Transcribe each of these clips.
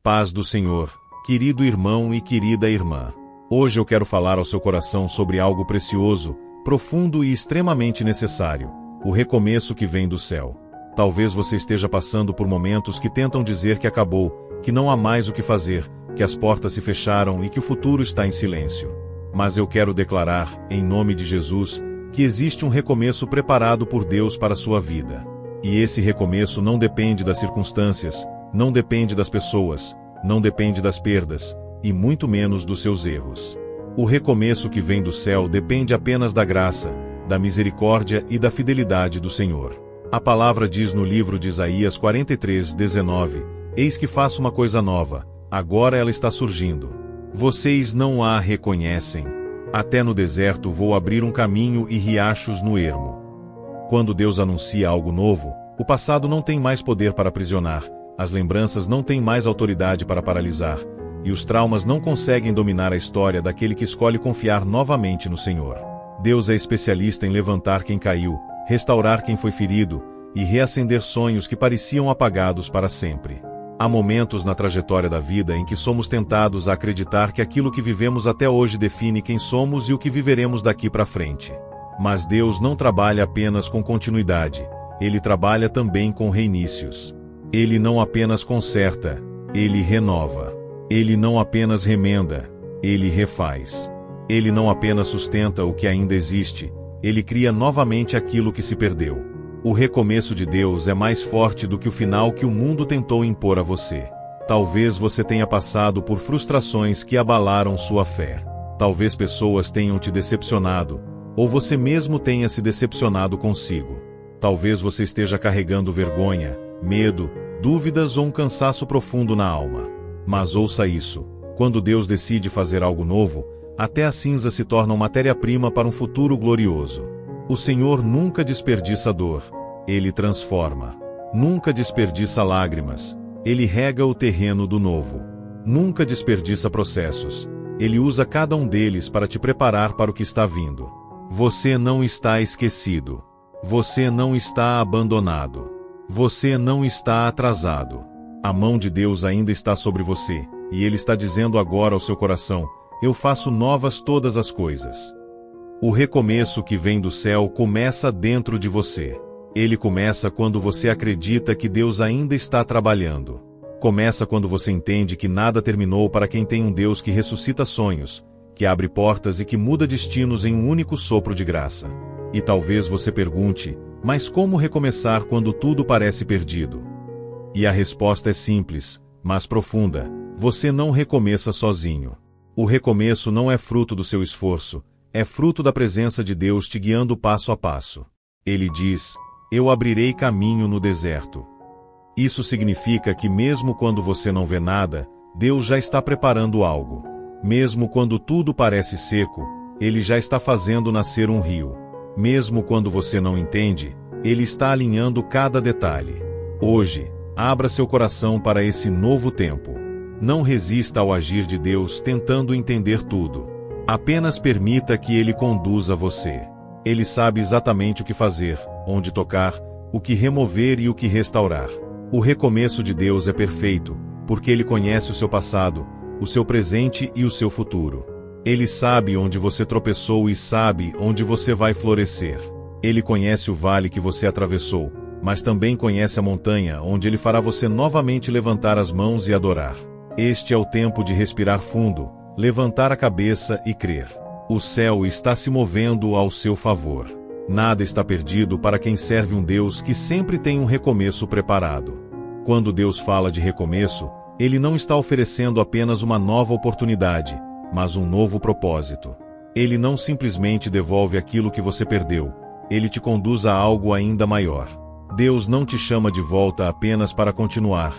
Paz do Senhor, querido irmão e querida irmã. Hoje eu quero falar ao seu coração sobre algo precioso, profundo e extremamente necessário: o recomeço que vem do céu. Talvez você esteja passando por momentos que tentam dizer que acabou, que não há mais o que fazer, que as portas se fecharam e que o futuro está em silêncio. Mas eu quero declarar, em nome de Jesus, que existe um recomeço preparado por Deus para a sua vida. E esse recomeço não depende das circunstâncias, não depende das pessoas, não depende das perdas, e muito menos dos seus erros. O recomeço que vem do céu depende apenas da graça, da misericórdia e da fidelidade do Senhor. A palavra diz no livro de Isaías 43:19, Eis que faço uma coisa nova, agora ela está surgindo. Vocês não a reconhecem. Até no deserto vou abrir um caminho e riachos no ermo. Quando Deus anuncia algo novo, o passado não tem mais poder para aprisionar, as lembranças não têm mais autoridade para paralisar, e os traumas não conseguem dominar a história daquele que escolhe confiar novamente no Senhor. Deus é especialista em levantar quem caiu, restaurar quem foi ferido, e reacender sonhos que pareciam apagados para sempre. Há momentos na trajetória da vida em que somos tentados a acreditar que aquilo que vivemos até hoje define quem somos e o que viveremos daqui para frente. Mas Deus não trabalha apenas com continuidade, Ele trabalha também com reinícios. Ele não apenas conserta, Ele renova. Ele não apenas remenda, Ele refaz. Ele não apenas sustenta o que ainda existe, Ele cria novamente aquilo que se perdeu. O recomeço de Deus é mais forte do que o final que o mundo tentou impor a você. Talvez você tenha passado por frustrações que abalaram sua fé. Talvez pessoas tenham te decepcionado, ou você mesmo tenha se decepcionado consigo. Talvez você esteja carregando vergonha, medo, dúvidas ou um cansaço profundo na alma. Mas ouça isso: quando Deus decide fazer algo novo, até a cinza se torna matéria-prima para um futuro glorioso. O Senhor nunca desperdiça dor, Ele transforma. Nunca desperdiça lágrimas, Ele rega o terreno do novo. Nunca desperdiça processos, Ele usa cada um deles para te preparar para o que está vindo. Você não está esquecido. Você não está abandonado. Você não está atrasado. A mão de Deus ainda está sobre você, e Ele está dizendo agora ao seu coração: eu faço novas todas as coisas. O recomeço que vem do céu começa dentro de você. Ele começa quando você acredita que Deus ainda está trabalhando. Começa quando você entende que nada terminou para quem tem um Deus que ressuscita sonhos, que abre portas e que muda destinos em um único sopro de graça. E talvez você pergunte: mas como recomeçar quando tudo parece perdido? E a resposta é simples, mas profunda: você não recomeça sozinho. O recomeço não é fruto do seu esforço, é fruto da presença de Deus te guiando passo a passo. Ele diz: eu abrirei caminho no deserto. Isso significa que mesmo quando você não vê nada, Deus já está preparando algo. Mesmo quando tudo parece seco, Ele já está fazendo nascer um rio. Mesmo quando você não entende, Ele está alinhando cada detalhe. Hoje, abra seu coração para esse novo tempo. Não resista ao agir de Deus tentando entender tudo. Apenas permita que Ele conduza você. Ele sabe exatamente o que fazer, onde tocar, o que remover e o que restaurar. O recomeço de Deus é perfeito, porque Ele conhece o seu passado, o seu presente e o seu futuro. Ele sabe onde você tropeçou e sabe onde você vai florescer. Ele conhece o vale que você atravessou, mas também conhece a montanha onde Ele fará você novamente levantar as mãos e adorar. Este é o tempo de respirar fundo, levantar a cabeça e crer. O céu está se movendo ao seu favor. Nada está perdido para quem serve um Deus que sempre tem um recomeço preparado. Quando Deus fala de recomeço, Ele não está oferecendo apenas uma nova oportunidade, mas um novo propósito. Ele não simplesmente devolve aquilo que você perdeu, Ele te conduz a algo ainda maior. Deus não te chama de volta apenas para continuar,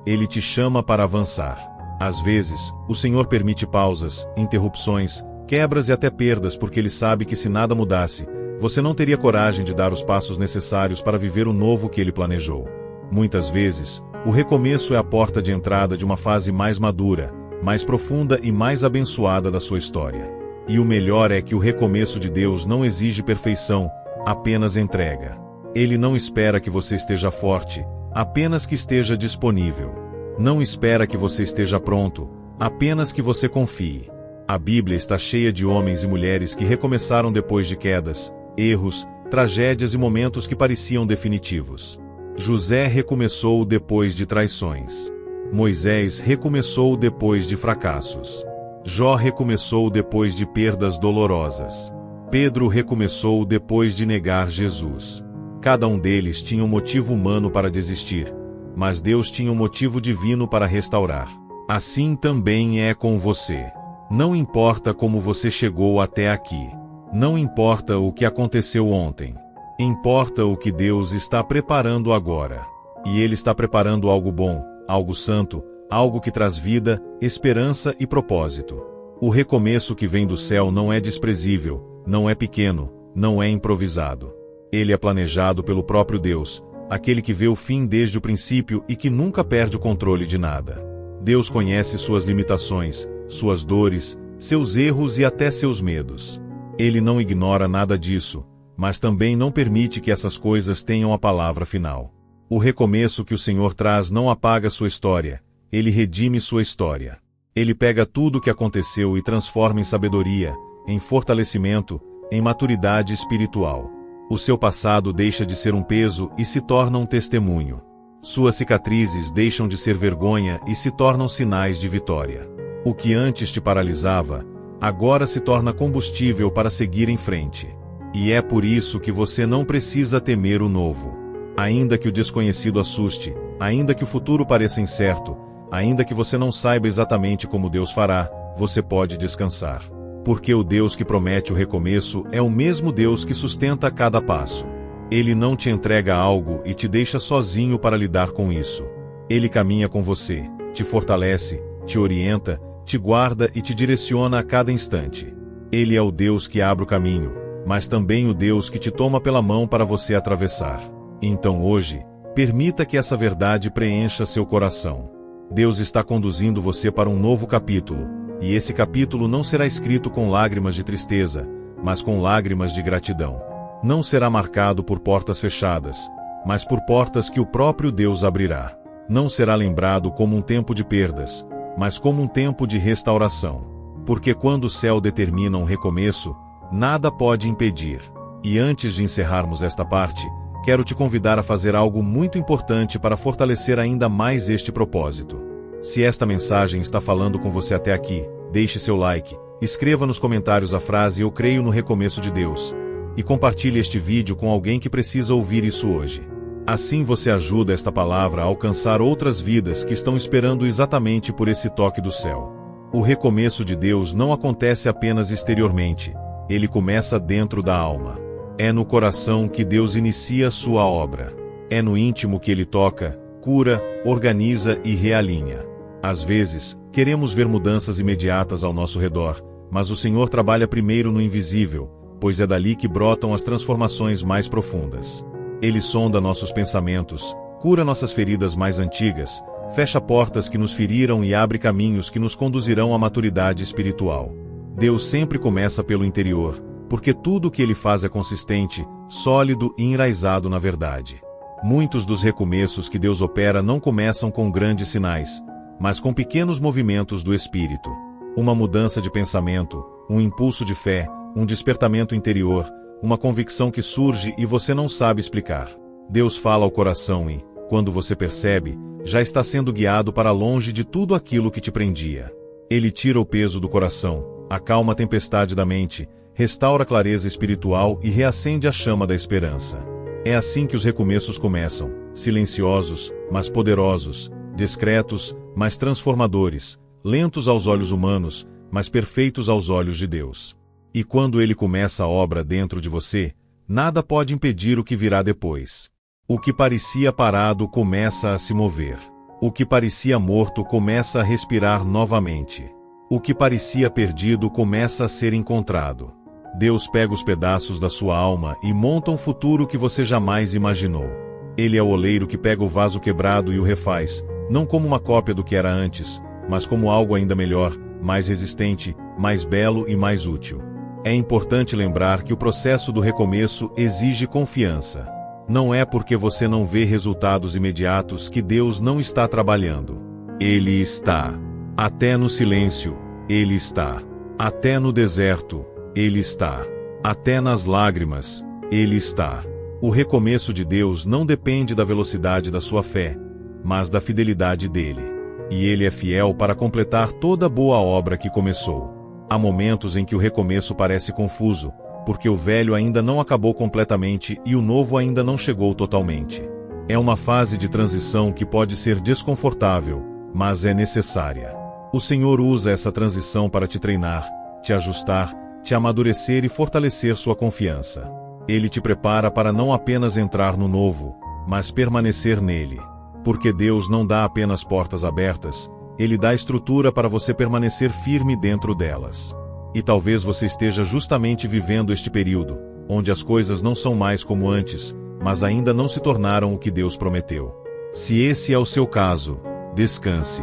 Ele te chama para avançar. Às vezes, o Senhor permite pausas, interrupções, quebras e até perdas porque Ele sabe que se nada mudasse, você não teria coragem de dar os passos necessários para viver o novo que Ele planejou. Muitas vezes, o recomeço é a porta de entrada de uma fase mais madura, mais profunda e mais abençoada da sua história. E o melhor é que o recomeço de Deus não exige perfeição, apenas entrega. Ele não espera que você esteja forte, apenas que esteja disponível. Não espera que você esteja pronto, apenas que você confie. A Bíblia está cheia de homens e mulheres que recomeçaram depois de quedas, erros, tragédias e momentos que pareciam definitivos. José recomeçou depois de traições. Moisés recomeçou depois de fracassos. Jó recomeçou depois de perdas dolorosas. Pedro recomeçou depois de negar Jesus. Cada um deles tinha um motivo humano para desistir, mas Deus tinha um motivo divino para restaurar. Assim também é com você. Não importa como você chegou até aqui. Não importa o que aconteceu ontem. Importa o que Deus está preparando agora. E Ele está preparando algo bom, algo santo, algo que traz vida, esperança e propósito. O recomeço que vem do céu não é desprezível, não é pequeno, não é improvisado. Ele é planejado pelo próprio Deus, aquele que vê o fim desde o princípio e que nunca perde o controle de nada. Deus conhece suas limitações, suas dores, seus erros e até seus medos. Ele não ignora nada disso, mas também não permite que essas coisas tenham a palavra final. O recomeço que o Senhor traz não apaga sua história, Ele redime sua história. Ele pega tudo o que aconteceu e transforma em sabedoria, em fortalecimento, em maturidade espiritual. O seu passado deixa de ser um peso e se torna um testemunho. Suas cicatrizes deixam de ser vergonha e se tornam sinais de vitória. O que antes te paralisava, agora se torna combustível para seguir em frente. E é por isso que você não precisa temer o novo. Ainda que o desconhecido assuste, ainda que o futuro pareça incerto, ainda que você não saiba exatamente como Deus fará, você pode descansar. Porque o Deus que promete o recomeço é o mesmo Deus que sustenta cada passo. Ele não te entrega algo e te deixa sozinho para lidar com isso. Ele caminha com você, te fortalece, te orienta, te guarda e te direciona a cada instante. Ele é o Deus que abre o caminho, mas também o Deus que te toma pela mão para você atravessar. Então hoje, permita que essa verdade preencha seu coração. Deus está conduzindo você para um novo capítulo, e esse capítulo não será escrito com lágrimas de tristeza, mas com lágrimas de gratidão. Não será marcado por portas fechadas, mas por portas que o próprio Deus abrirá. Não será lembrado como um tempo de perdas, mas como um tempo de restauração. Porque quando o céu determina um recomeço, nada pode impedir. E antes de encerrarmos esta parte, quero te convidar a fazer algo muito importante para fortalecer ainda mais este propósito. Se esta mensagem está falando com você até aqui, deixe seu like, escreva nos comentários a frase "Eu creio no recomeço de Deus" e compartilhe este vídeo com alguém que precisa ouvir isso hoje. Assim você ajuda esta palavra a alcançar outras vidas que estão esperando exatamente por esse toque do céu. O recomeço de Deus não acontece apenas exteriormente, ele começa dentro da alma. É no coração que Deus inicia sua obra. É no íntimo que ele toca, cura, organiza e realinha. Às vezes, queremos ver mudanças imediatas ao nosso redor, mas o Senhor trabalha primeiro no invisível, pois é dali que brotam as transformações mais profundas. Ele sonda nossos pensamentos, cura nossas feridas mais antigas, fecha portas que nos feriram e abre caminhos que nos conduzirão à maturidade espiritual. Deus sempre começa pelo interior, porque tudo o que Ele faz é consistente, sólido e enraizado na verdade. Muitos dos recomeços que Deus opera não começam com grandes sinais, mas com pequenos movimentos do Espírito. Uma mudança de pensamento, um impulso de fé, um despertamento interior, uma convicção que surge e você não sabe explicar. Deus fala ao coração e, quando você percebe, já está sendo guiado para longe de tudo aquilo que te prendia. Ele tira o peso do coração, acalma a tempestade da mente, restaura a clareza espiritual e reacende a chama da esperança. É assim que os recomeços começam, silenciosos, mas poderosos, discretos, mas transformadores, lentos aos olhos humanos, mas perfeitos aos olhos de Deus. E quando Ele começa a obra dentro de você, nada pode impedir o que virá depois. O que parecia parado começa a se mover. O que parecia morto começa a respirar novamente. O que parecia perdido começa a ser encontrado. Deus pega os pedaços da sua alma e monta um futuro que você jamais imaginou. Ele é o oleiro que pega o vaso quebrado e o refaz, não como uma cópia do que era antes, mas como algo ainda melhor, mais resistente, mais belo e mais útil. É importante lembrar que o processo do recomeço exige confiança. Não é porque você não vê resultados imediatos que Deus não está trabalhando. Ele está. Até no silêncio, Ele está. Até no deserto, Ele está. Até nas lágrimas, Ele está. O recomeço de Deus não depende da velocidade da sua fé, mas da fidelidade dele. E Ele é fiel para completar toda boa obra que começou. Há momentos em que o recomeço parece confuso, porque o velho ainda não acabou completamente e o novo ainda não chegou totalmente. É uma fase de transição que pode ser desconfortável, mas é necessária. O Senhor usa essa transição para te treinar, te ajustar, te amadurecer e fortalecer sua confiança. Ele te prepara para não apenas entrar no novo, mas permanecer nele. Porque Deus não dá apenas portas abertas, Ele dá estrutura para você permanecer firme dentro delas. E talvez você esteja justamente vivendo este período, onde as coisas não são mais como antes, mas ainda não se tornaram o que Deus prometeu. Se esse é o seu caso, descanse.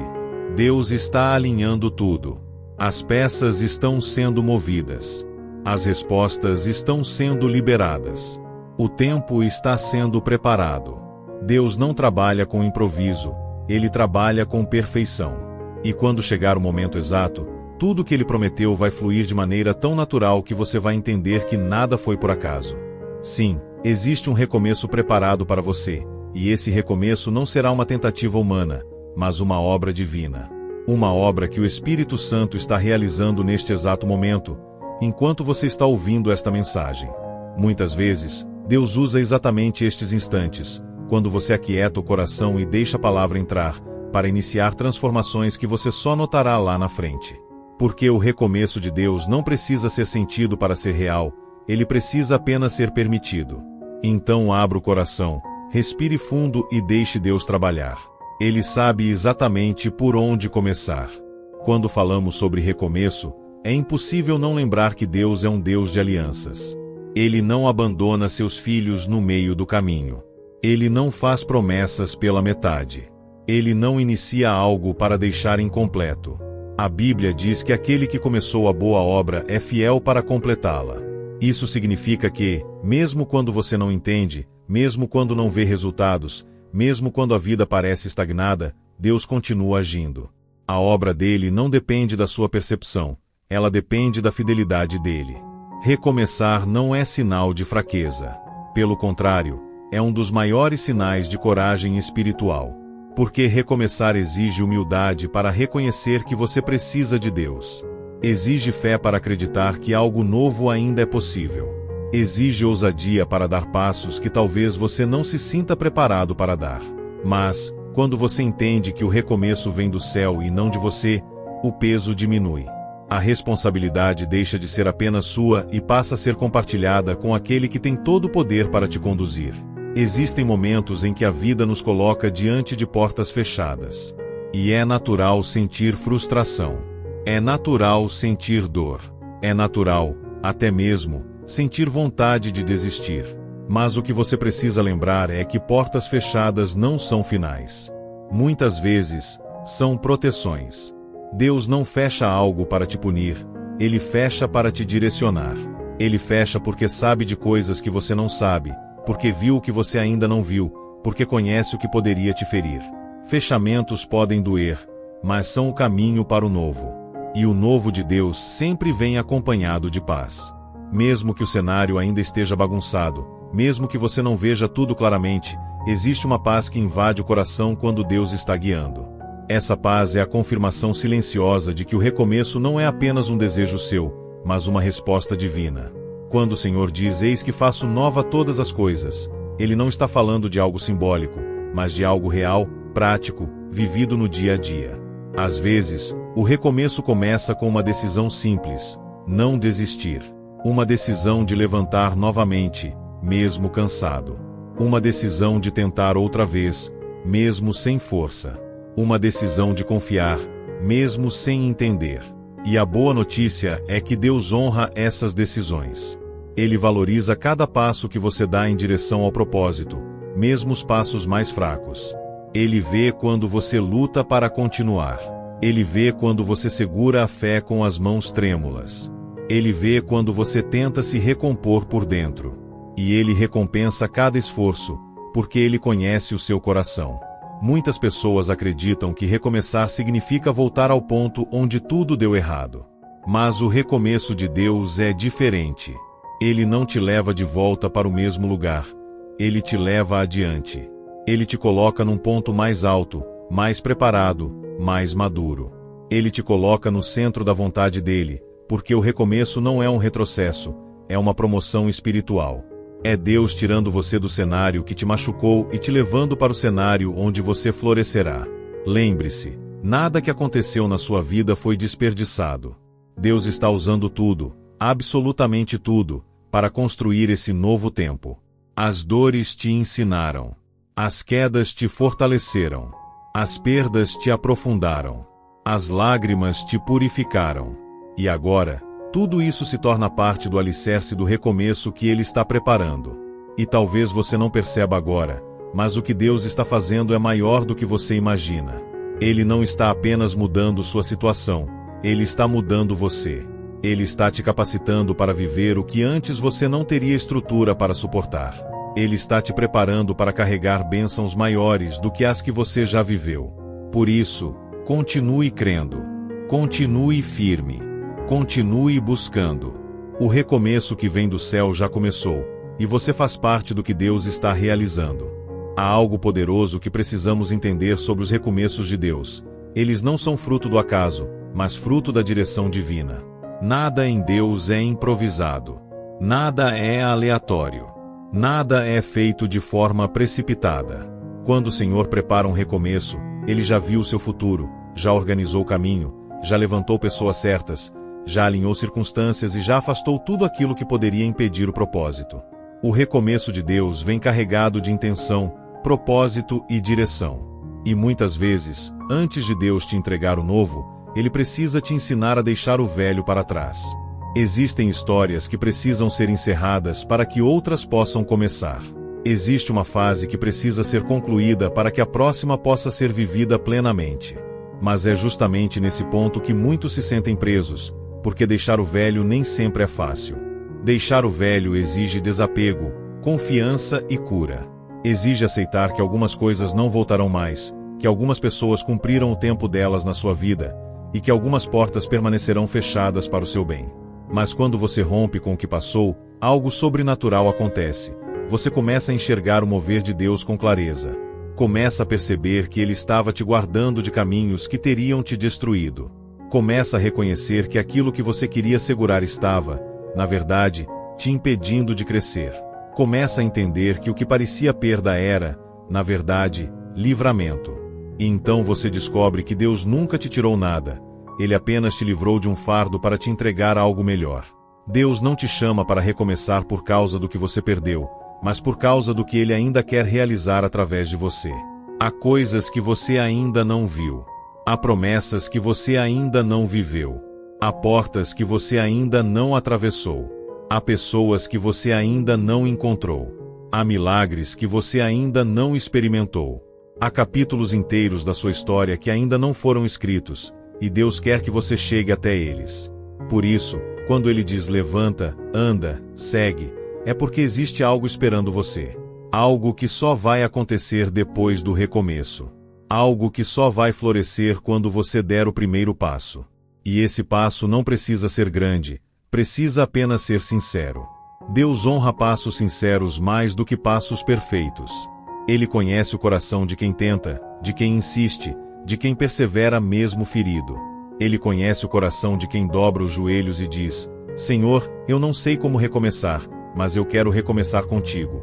Deus está alinhando tudo. As peças estão sendo movidas. As respostas estão sendo liberadas. O tempo está sendo preparado. Deus não trabalha com improviso, Ele trabalha com perfeição. E quando chegar o momento exato, tudo o que Ele prometeu vai fluir de maneira tão natural que você vai entender que nada foi por acaso. Sim, existe um recomeço preparado para você, e esse recomeço não será uma tentativa humana, mas uma obra divina. Uma obra que o Espírito Santo está realizando neste exato momento, enquanto você está ouvindo esta mensagem. Muitas vezes, Deus usa exatamente estes instantes, quando você aquieta o coração e deixa a palavra entrar, para iniciar transformações que você só notará lá na frente. Porque o recomeço de Deus não precisa ser sentido para ser real, ele precisa apenas ser permitido. Então abra o coração, respire fundo e deixe Deus trabalhar. Ele sabe exatamente por onde começar. Quando falamos sobre recomeço, é impossível não lembrar que Deus é um Deus de alianças. Ele não abandona seus filhos no meio do caminho. Ele não faz promessas pela metade. Ele não inicia algo para deixar incompleto. A Bíblia diz que aquele que começou a boa obra é fiel para completá-la. Isso significa que, mesmo quando você não entende, mesmo quando não vê resultados, mesmo quando a vida parece estagnada, Deus continua agindo. A obra dele não depende da sua percepção, ela depende da fidelidade dele. Recomeçar não é sinal de fraqueza. Pelo contrário, é um dos maiores sinais de coragem espiritual. Porque recomeçar exige humildade para reconhecer que você precisa de Deus. Exige fé para acreditar que algo novo ainda é possível. Exige ousadia para dar passos que talvez você não se sinta preparado para dar. Mas, quando você entende que o recomeço vem do céu e não de você, o peso diminui. A responsabilidade deixa de ser apenas sua e passa a ser compartilhada com aquele que tem todo o poder para te conduzir. Existem momentos em que a vida nos coloca diante de portas fechadas. E é natural sentir frustração. É natural sentir dor. É natural, até mesmo, sentir vontade de desistir. Mas o que você precisa lembrar é que portas fechadas não são finais. Muitas vezes, são proteções. Deus não fecha algo para te punir, Ele fecha para te direcionar. Ele fecha porque sabe de coisas que você não sabe, porque viu o que você ainda não viu, porque conhece o que poderia te ferir. Fechamentos podem doer, mas são o caminho para o novo. E o novo de Deus sempre vem acompanhado de paz. Mesmo que o cenário ainda esteja bagunçado, mesmo que você não veja tudo claramente, existe uma paz que invade o coração quando Deus está guiando. Essa paz é a confirmação silenciosa de que o recomeço não é apenas um desejo seu, mas uma resposta divina. Quando o Senhor diz, eis que faço nova todas as coisas, Ele não está falando de algo simbólico, mas de algo real, prático, vivido no dia a dia. Às vezes, o recomeço começa com uma decisão simples: não desistir. Uma decisão de levantar novamente, mesmo cansado. Uma decisão de tentar outra vez, mesmo sem força. Uma decisão de confiar, mesmo sem entender. E a boa notícia é que Deus honra essas decisões. Ele valoriza cada passo que você dá em direção ao propósito, mesmo os passos mais fracos. Ele vê quando você luta para continuar. Ele vê quando você segura a fé com as mãos trêmulas. Ele vê quando você tenta se recompor por dentro. E Ele recompensa cada esforço, porque Ele conhece o seu coração. Muitas pessoas acreditam que recomeçar significa voltar ao ponto onde tudo deu errado. Mas o recomeço de Deus é diferente. Ele não te leva de volta para o mesmo lugar. Ele te leva adiante. Ele te coloca num ponto mais alto, mais preparado, mais maduro. Ele te coloca no centro da vontade dele, porque o recomeço não é um retrocesso, é uma promoção espiritual. É Deus tirando você do cenário que te machucou e te levando para o cenário onde você florescerá. Lembre-se, nada que aconteceu na sua vida foi desperdiçado. Deus está usando tudo, absolutamente tudo, para construir esse novo tempo. As dores te ensinaram. As quedas te fortaleceram. As perdas te aprofundaram. As lágrimas te purificaram. E agora, tudo isso se torna parte do alicerce do recomeço que Ele está preparando. E talvez você não perceba agora, mas o que Deus está fazendo é maior do que você imagina. Ele não está apenas mudando sua situação, Ele está mudando você. Ele está te capacitando para viver o que antes você não teria estrutura para suportar. Ele está te preparando para carregar bênçãos maiores do que as que você já viveu. Por isso, continue crendo. Continue firme. Continue buscando. O recomeço que vem do céu já começou, e você faz parte do que Deus está realizando. Há algo poderoso que precisamos entender sobre os recomeços de Deus. Eles não são fruto do acaso, mas fruto da direção divina. Nada em Deus é improvisado. Nada é aleatório. Nada é feito de forma precipitada. Quando o Senhor prepara um recomeço, Ele já viu o seu futuro, já organizou o caminho, já levantou pessoas certas, já alinhou circunstâncias e já afastou tudo aquilo que poderia impedir o propósito. O recomeço de Deus vem carregado de intenção, propósito e direção. E muitas vezes, antes de Deus te entregar o novo, Ele precisa te ensinar a deixar o velho para trás. Existem histórias que precisam ser encerradas para que outras possam começar. Existe uma fase que precisa ser concluída para que a próxima possa ser vivida plenamente. Mas é justamente nesse ponto que muitos se sentem presos, porque deixar o velho nem sempre é fácil. Deixar o velho exige desapego, confiança e cura. Exige aceitar que algumas coisas não voltarão mais, que algumas pessoas cumpriram o tempo delas na sua vida, e que algumas portas permanecerão fechadas para o seu bem. Mas quando você rompe com o que passou, algo sobrenatural acontece. Você começa a enxergar o mover de Deus com clareza. Começa a perceber que Ele estava te guardando de caminhos que teriam te destruído. Começa a reconhecer que aquilo que você queria segurar estava, na verdade, te impedindo de crescer. Começa a entender que o que parecia perda era, na verdade, livramento. E então você descobre que Deus nunca te tirou nada. Ele apenas te livrou de um fardo para te entregar algo melhor. Deus não te chama para recomeçar por causa do que você perdeu, mas por causa do que Ele ainda quer realizar através de você. Há coisas que você ainda não viu. Há promessas que você ainda não viveu. Há portas que você ainda não atravessou. Há pessoas que você ainda não encontrou. Há milagres que você ainda não experimentou. Há capítulos inteiros da sua história que ainda não foram escritos, e Deus quer que você chegue até eles. Por isso, quando Ele diz levanta, anda, segue, é porque existe algo esperando você. Algo que só vai acontecer depois do recomeço. Algo que só vai florescer quando você der o primeiro passo. E esse passo não precisa ser grande, precisa apenas ser sincero. Deus honra passos sinceros mais do que passos perfeitos. Ele conhece o coração de quem tenta, de quem insiste, de quem persevera mesmo ferido. Ele conhece o coração de quem dobra os joelhos e diz: Senhor, eu não sei como recomeçar, mas eu quero recomeçar contigo.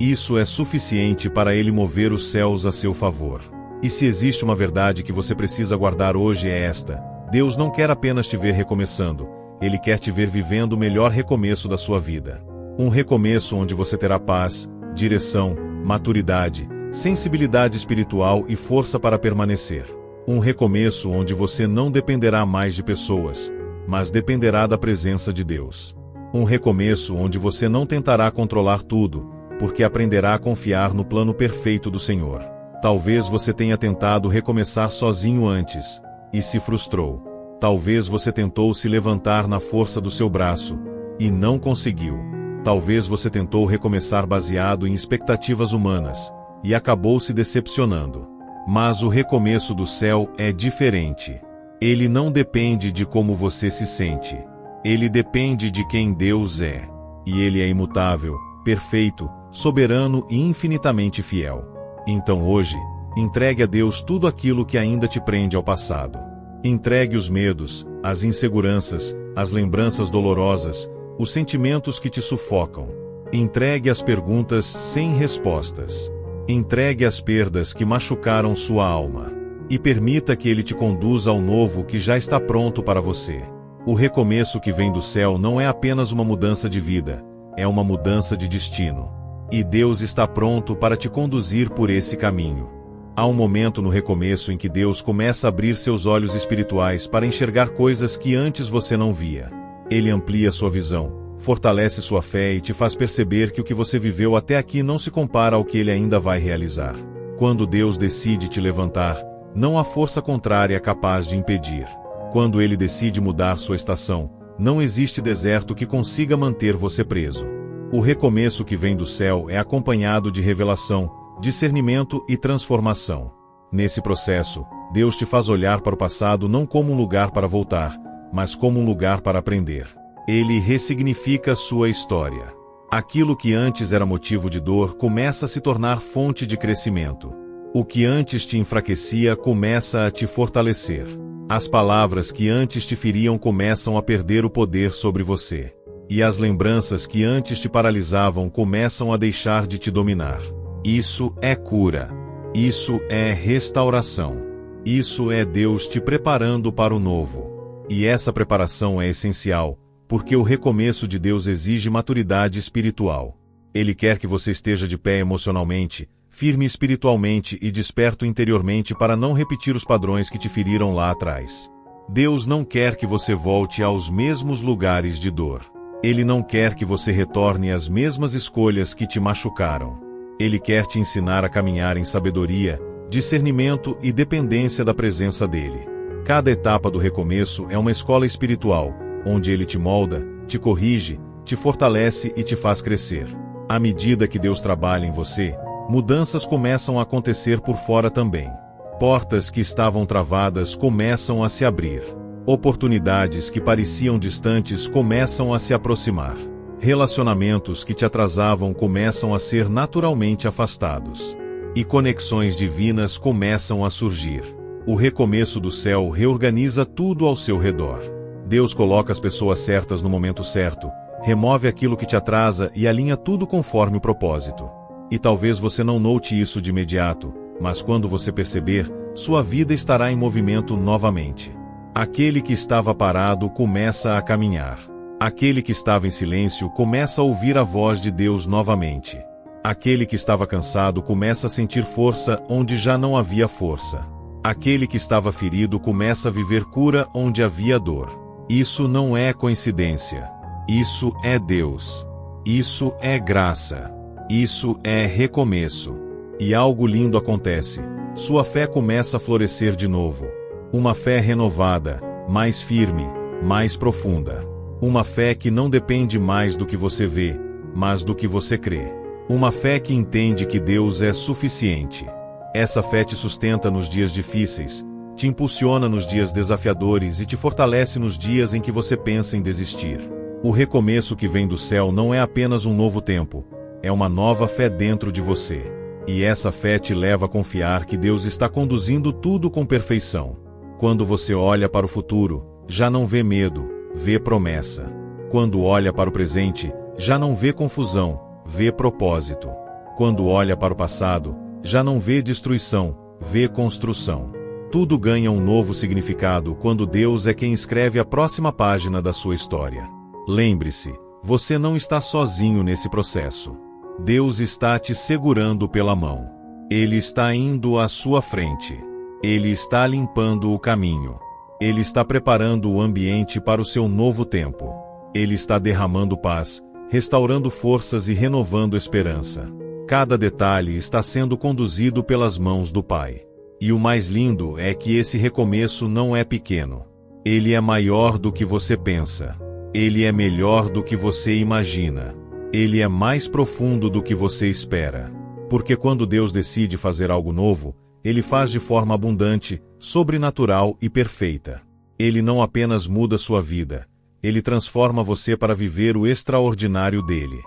Isso é suficiente para Ele mover os céus a seu favor. E se existe uma verdade que você precisa guardar hoje é esta: Deus não quer apenas te ver recomeçando, Ele quer te ver vivendo o melhor recomeço da sua vida. Um recomeço onde você terá paz, direção, maturidade, sensibilidade espiritual e força para permanecer. Um recomeço onde você não dependerá mais de pessoas, mas dependerá da presença de Deus. Um recomeço onde você não tentará controlar tudo, porque aprenderá a confiar no plano perfeito do Senhor. Talvez você tenha tentado recomeçar sozinho antes, e se frustrou. Talvez você tentou se levantar na força do seu braço, e não conseguiu. Talvez você tentou recomeçar baseado em expectativas humanas, e acabou se decepcionando. Mas o recomeço do céu é diferente. Ele não depende de como você se sente. Ele depende de quem Deus é. E Ele é imutável, perfeito, soberano e infinitamente fiel. Então hoje, entregue a Deus tudo aquilo que ainda te prende ao passado. Entregue os medos, as inseguranças, as lembranças dolorosas, os sentimentos que te sufocam. Entregue as perguntas sem respostas. Entregue as perdas que machucaram sua alma. E permita que Ele te conduza ao novo que já está pronto para você. O recomeço que vem do céu não é apenas uma mudança de vida, é uma mudança de destino. E Deus está pronto para te conduzir por esse caminho. Há um momento no recomeço em que Deus começa a abrir seus olhos espirituais para enxergar coisas que antes você não via. Ele amplia sua visão, fortalece sua fé e te faz perceber que o que você viveu até aqui não se compara ao que Ele ainda vai realizar. Quando Deus decide te levantar, não há força contrária capaz de impedir. Quando Ele decide mudar sua estação, não existe deserto que consiga manter você preso. O recomeço que vem do céu é acompanhado de revelação, discernimento e transformação. Nesse processo, Deus te faz olhar para o passado não como um lugar para voltar, mas como um lugar para aprender. Ele ressignifica sua história. Aquilo que antes era motivo de dor começa a se tornar fonte de crescimento. O que antes te enfraquecia começa a te fortalecer. As palavras que antes te feriam começam a perder o poder sobre você. E as lembranças que antes te paralisavam começam a deixar de te dominar. Isso é cura. Isso é restauração. Isso é Deus te preparando para o novo. E essa preparação é essencial, porque o recomeço de Deus exige maturidade espiritual. Ele quer que você esteja de pé emocionalmente, firme espiritualmente e desperto interiormente para não repetir os padrões que te feriram lá atrás. Deus não quer que você volte aos mesmos lugares de dor. Ele não quer que você retorne às mesmas escolhas que te machucaram. Ele quer te ensinar a caminhar em sabedoria, discernimento e dependência da presença dele. Cada etapa do recomeço é uma escola espiritual, onde Ele te molda, te corrige, te fortalece e te faz crescer. À medida que Deus trabalha em você, mudanças começam a acontecer por fora também. Portas que estavam travadas começam a se abrir. Oportunidades que pareciam distantes começam a se aproximar. Relacionamentos que te atrasavam começam a ser naturalmente afastados. E conexões divinas começam a surgir. O recomeço do céu reorganiza tudo ao seu redor. Deus coloca as pessoas certas no momento certo, remove aquilo que te atrasa e alinha tudo conforme o propósito. E talvez você não note isso de imediato, mas quando você perceber, sua vida estará em movimento novamente. Aquele que estava parado começa a caminhar. Aquele que estava em silêncio começa a ouvir a voz de Deus novamente. Aquele que estava cansado começa a sentir força onde já não havia força. Aquele que estava ferido começa a viver cura onde havia dor. Isso não é coincidência. Isso é Deus. Isso é graça. Isso é recomeço. E algo lindo acontece. Sua fé começa a florescer de novo. Uma fé renovada, mais firme, mais profunda. Uma fé que não depende mais do que você vê, mas do que você crê. Uma fé que entende que Deus é suficiente. Essa fé te sustenta nos dias difíceis, te impulsiona nos dias desafiadores e te fortalece nos dias em que você pensa em desistir. O recomeço que vem do céu não é apenas um novo tempo, é uma nova fé dentro de você. E essa fé te leva a confiar que Deus está conduzindo tudo com perfeição. Quando você olha para o futuro, já não vê medo, vê promessa. Quando olha para o presente, já não vê confusão, vê propósito. Quando olha para o passado, já não vê destruição, vê construção. Tudo ganha um novo significado quando Deus é quem escreve a próxima página da sua história. Lembre-se, você não está sozinho nesse processo. Deus está te segurando pela mão. Ele está indo à sua frente. Ele está limpando o caminho. Ele está preparando o ambiente para o seu novo tempo. Ele está derramando paz, restaurando forças e renovando esperança. Cada detalhe está sendo conduzido pelas mãos do Pai. E o mais lindo é que esse recomeço não é pequeno. Ele é maior do que você pensa. Ele é melhor do que você imagina. Ele é mais profundo do que você espera. Porque quando Deus decide fazer algo novo, Ele faz de forma abundante, sobrenatural e perfeita. Ele não apenas muda sua vida, ele transforma você para viver o extraordinário dele.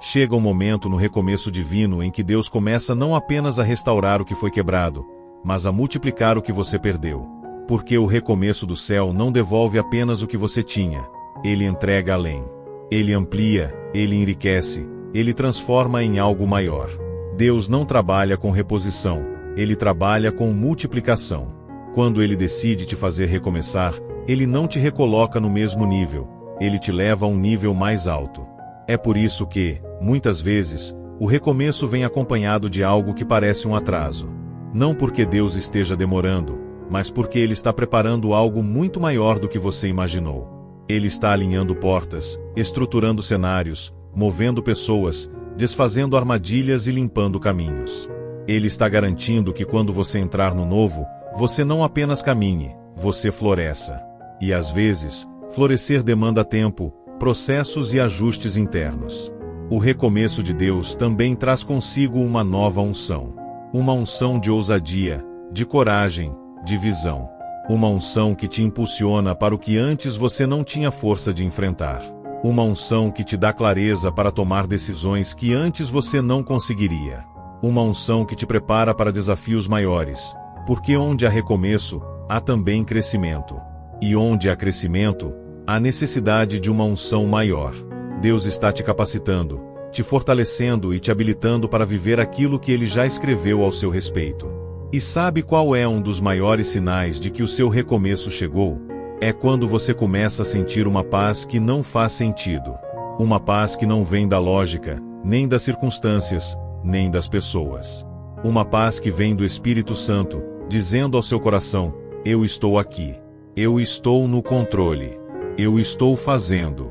Chega um momento no recomeço divino em que Deus começa não apenas a restaurar o que foi quebrado, mas a multiplicar o que você perdeu. Porque o recomeço do céu não devolve apenas o que você tinha, ele entrega além. Ele amplia, ele enriquece, ele transforma em algo maior. Deus não trabalha com reposição, ele trabalha com multiplicação. Quando ele decide te fazer recomeçar, ele não te recoloca no mesmo nível, ele te leva a um nível mais alto. É por isso que, muitas vezes, o recomeço vem acompanhado de algo que parece um atraso. Não porque Deus esteja demorando, mas porque ele está preparando algo muito maior do que você imaginou. Ele está alinhando portas, estruturando cenários, movendo pessoas, desfazendo armadilhas e limpando caminhos. Ele está garantindo que quando você entrar no novo, você não apenas caminhe, você floresça. E às vezes, florescer demanda tempo, processos e ajustes internos. O recomeço de Deus também traz consigo uma nova unção. Uma unção de ousadia, de coragem, de visão. Uma unção que te impulsiona para o que antes você não tinha força de enfrentar. Uma unção que te dá clareza para tomar decisões que antes você não conseguiria. Uma unção que te prepara para desafios maiores, porque onde há recomeço, há também crescimento. E onde há crescimento, há necessidade de uma unção maior. Deus está te capacitando, te fortalecendo e te habilitando para viver aquilo que Ele já escreveu ao seu respeito. E sabe qual é um dos maiores sinais de que o seu recomeço chegou? É quando você começa a sentir uma paz que não faz sentido. Uma paz que não vem da lógica, nem das circunstâncias, nem das pessoas. Uma paz que vem do Espírito Santo, dizendo ao seu coração: eu estou aqui. Eu estou no controle. Eu estou fazendo.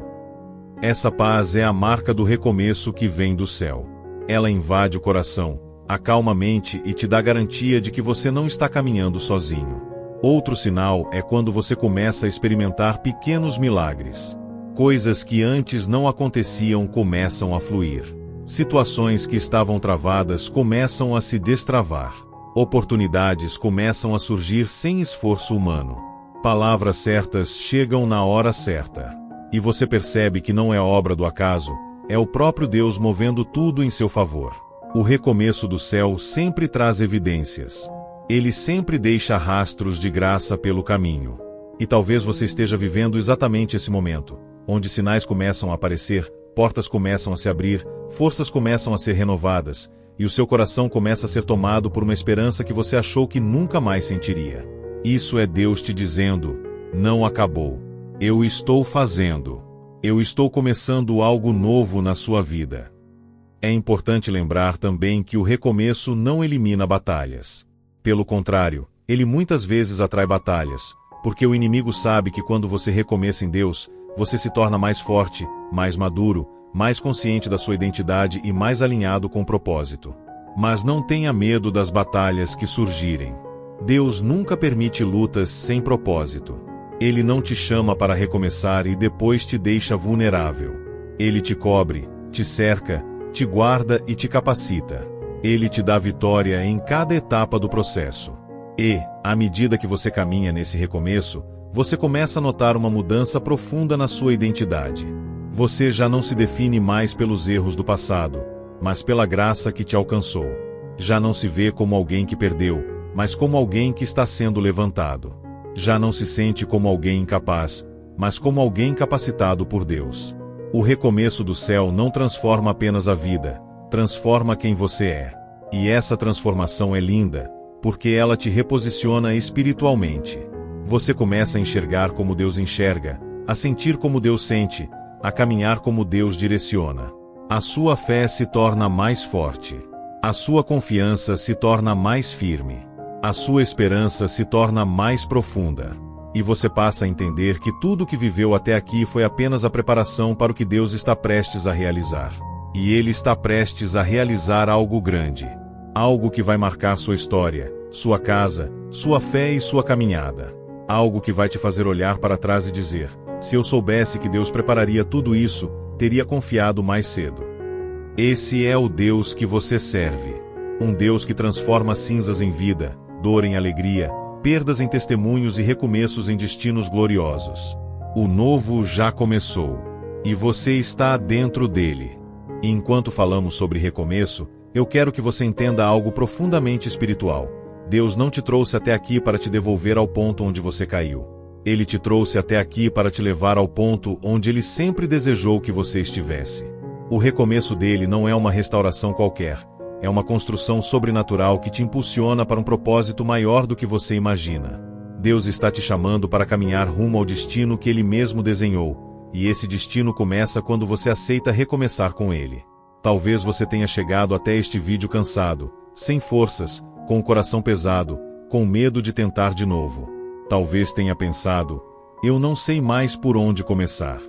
Essa paz é a marca do recomeço que vem do céu. Ela invade o coração, acalma a mente e te dá garantia de que você não está caminhando sozinho. Outro sinal é quando você começa a experimentar pequenos milagres. Coisas que antes não aconteciam começam a fluir. Situações que estavam travadas começam a se destravar. Oportunidades começam a surgir sem esforço humano. Palavras certas chegam na hora certa. E você percebe que não é obra do acaso, é o próprio Deus movendo tudo em seu favor. O recomeço do céu sempre traz evidências. Ele sempre deixa rastros de graça pelo caminho. E talvez você esteja vivendo exatamente esse momento, onde sinais começam a aparecer, portas começam a se abrir, forças começam a ser renovadas, e o seu coração começa a ser tomado por uma esperança que você achou que nunca mais sentiria. Isso é Deus te dizendo: não acabou. Eu estou fazendo. Eu estou começando algo novo na sua vida. É importante lembrar também que o recomeço não elimina batalhas. Pelo contrário, ele muitas vezes atrai batalhas, porque o inimigo sabe que quando você recomeça em Deus, você se torna mais forte, mais maduro, mais consciente da sua identidade e mais alinhado com o propósito. Mas não tenha medo das batalhas que surgirem. Deus nunca permite lutas sem propósito. Ele não te chama para recomeçar e depois te deixa vulnerável. Ele te cobre, te cerca, te guarda e te capacita. Ele te dá vitória em cada etapa do processo. E, à medida que você caminha nesse recomeço, você começa a notar uma mudança profunda na sua identidade. Você já não se define mais pelos erros do passado, mas pela graça que te alcançou. Já não se vê como alguém que perdeu, mas como alguém que está sendo levantado. Já não se sente como alguém incapaz, mas como alguém capacitado por Deus. O recomeço do céu não transforma apenas a vida, transforma quem você é. E essa transformação é linda, porque ela te reposiciona espiritualmente. Você começa a enxergar como Deus enxerga, a sentir como Deus sente, a caminhar como Deus direciona. A sua fé se torna mais forte. A sua confiança se torna mais firme. A sua esperança se torna mais profunda. E você passa a entender que tudo o que viveu até aqui foi apenas a preparação para o que Deus está prestes a realizar. E Ele está prestes a realizar algo grande. Algo que vai marcar sua história, sua casa, sua fé e sua caminhada. Algo que vai te fazer olhar para trás e dizer: se eu soubesse que Deus prepararia tudo isso, teria confiado mais cedo. Esse é o Deus que você serve. Um Deus que transforma cinzas em vida, dor em alegria, perdas em testemunhos e recomeços em destinos gloriosos. O novo já começou. E você está dentro dele. E enquanto falamos sobre recomeço, eu quero que você entenda algo profundamente espiritual. Deus não te trouxe até aqui para te devolver ao ponto onde você caiu. Ele te trouxe até aqui para te levar ao ponto onde Ele sempre desejou que você estivesse. O recomeço dele não é uma restauração qualquer. É uma construção sobrenatural que te impulsiona para um propósito maior do que você imagina. Deus está te chamando para caminhar rumo ao destino que Ele mesmo desenhou, e esse destino começa quando você aceita recomeçar com Ele. Talvez você tenha chegado até este vídeo cansado, sem forças, com o coração pesado, com medo de tentar de novo. Talvez tenha pensado, eu não sei mais por onde começar.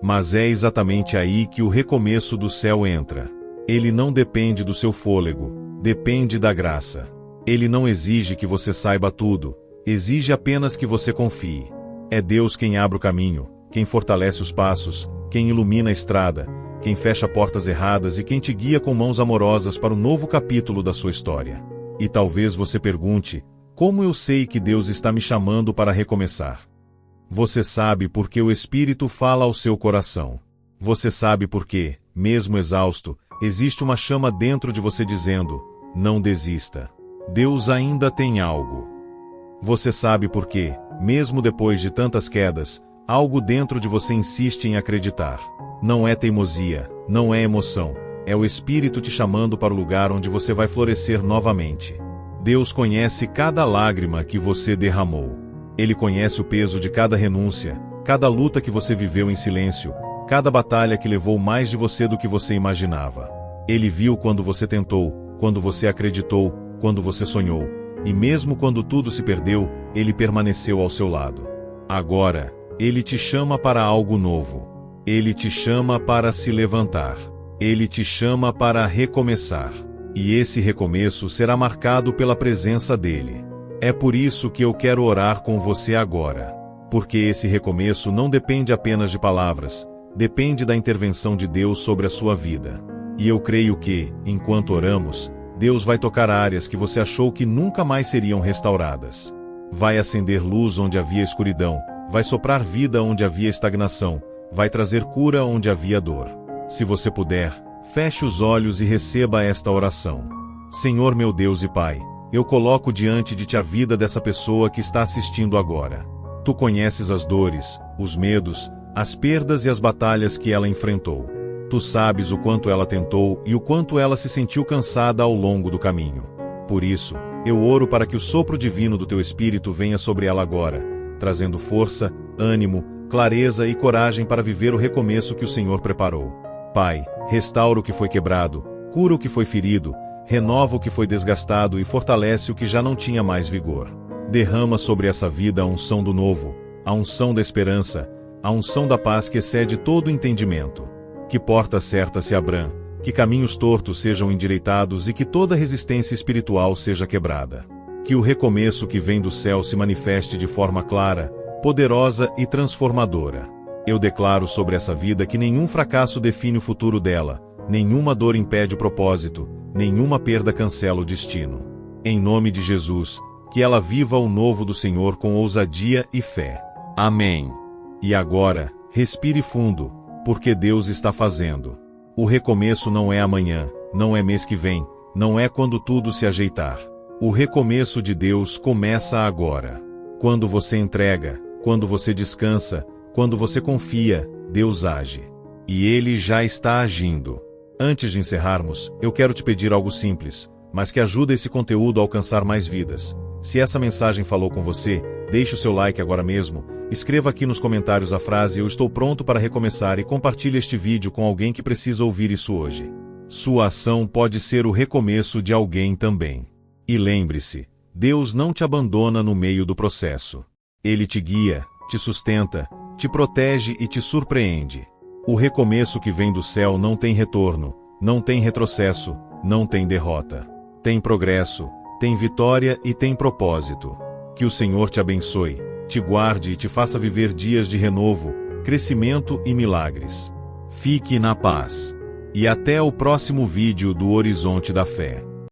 Mas é exatamente aí que o recomeço do céu entra. Ele não depende do seu fôlego, depende da graça. Ele não exige que você saiba tudo, exige apenas que você confie. É Deus quem abre o caminho, quem fortalece os passos, quem ilumina a estrada, quem fecha portas erradas e quem te guia com mãos amorosas para o novo capítulo da sua história. E talvez você pergunte, como eu sei que Deus está me chamando para recomeçar? Você sabe porque o Espírito fala ao seu coração. Você sabe porque, mesmo exausto, existe uma chama dentro de você dizendo, não desista. Deus ainda tem algo. Você sabe porque, mesmo depois de tantas quedas, algo dentro de você insiste em acreditar. Não é teimosia, não é emoção, é o Espírito te chamando para o lugar onde você vai florescer novamente. Deus conhece cada lágrima que você derramou. Ele conhece o peso de cada renúncia, cada luta que você viveu em silêncio, cada batalha que levou mais de você do que você imaginava. Ele viu quando você tentou, quando você acreditou, quando você sonhou, e mesmo quando tudo se perdeu, Ele permaneceu ao seu lado. Agora, Ele te chama para algo novo. Ele te chama para se levantar. Ele te chama para recomeçar. E esse recomeço será marcado pela presença dEle. É por isso que eu quero orar com você agora. Porque esse recomeço não depende apenas de palavras, depende da intervenção de Deus sobre a sua vida. E eu creio que, enquanto oramos, Deus vai tocar áreas que você achou que nunca mais seriam restauradas. Vai acender luz onde havia escuridão, vai soprar vida onde havia estagnação, vai trazer cura onde havia dor. Se você puder, feche os olhos e receba esta oração. Senhor meu Deus e Pai, eu coloco diante de Ti a vida dessa pessoa que está assistindo agora. Tu conheces as dores, os medos, as perdas e as batalhas que ela enfrentou. Tu sabes o quanto ela tentou e o quanto ela se sentiu cansada ao longo do caminho. Por isso, eu oro para que o sopro divino do Teu Espírito venha sobre ela agora, trazendo força, ânimo, clareza e coragem para viver o recomeço que o Senhor preparou. Pai, restaura o que foi quebrado, cura o que foi ferido, renova o que foi desgastado e fortalece o que já não tinha mais vigor. Derrama sobre essa vida a unção do novo, a unção da esperança, a unção da paz que excede todo entendimento. Que portas certas se abram, que caminhos tortos sejam endireitados e que toda resistência espiritual seja quebrada. Que o recomeço que vem do céu se manifeste de forma clara, poderosa e transformadora. Eu declaro sobre essa vida que nenhum fracasso define o futuro dela, nenhuma dor impede o propósito, nenhuma perda cancela o destino. Em nome de Jesus, que ela viva o novo do Senhor com ousadia e fé. Amém. E agora, respire fundo, porque Deus está fazendo. O recomeço não é amanhã, não é mês que vem, não é quando tudo se ajeitar. O recomeço de Deus começa agora. Quando você entrega, quando você descansa, quando você confia, Deus age. E Ele já está agindo. Antes de encerrarmos, eu quero te pedir algo simples, mas que ajuda esse conteúdo a alcançar mais vidas. Se essa mensagem falou com você, deixe o seu like agora mesmo, escreva aqui nos comentários a frase "Eu estou pronto para recomeçar" e compartilhe este vídeo com alguém que precisa ouvir isso hoje. Sua ação pode ser o recomeço de alguém também. E lembre-se, Deus não te abandona no meio do processo. Ele te guia, te sustenta, te protege e te surpreende. O recomeço que vem do céu não tem retorno, não tem retrocesso, não tem derrota. Tem progresso, tem vitória e tem propósito. Que o Senhor te abençoe, te guarde e te faça viver dias de renovo, crescimento e milagres. Fique na paz. E até o próximo vídeo do Horizonte da Fé.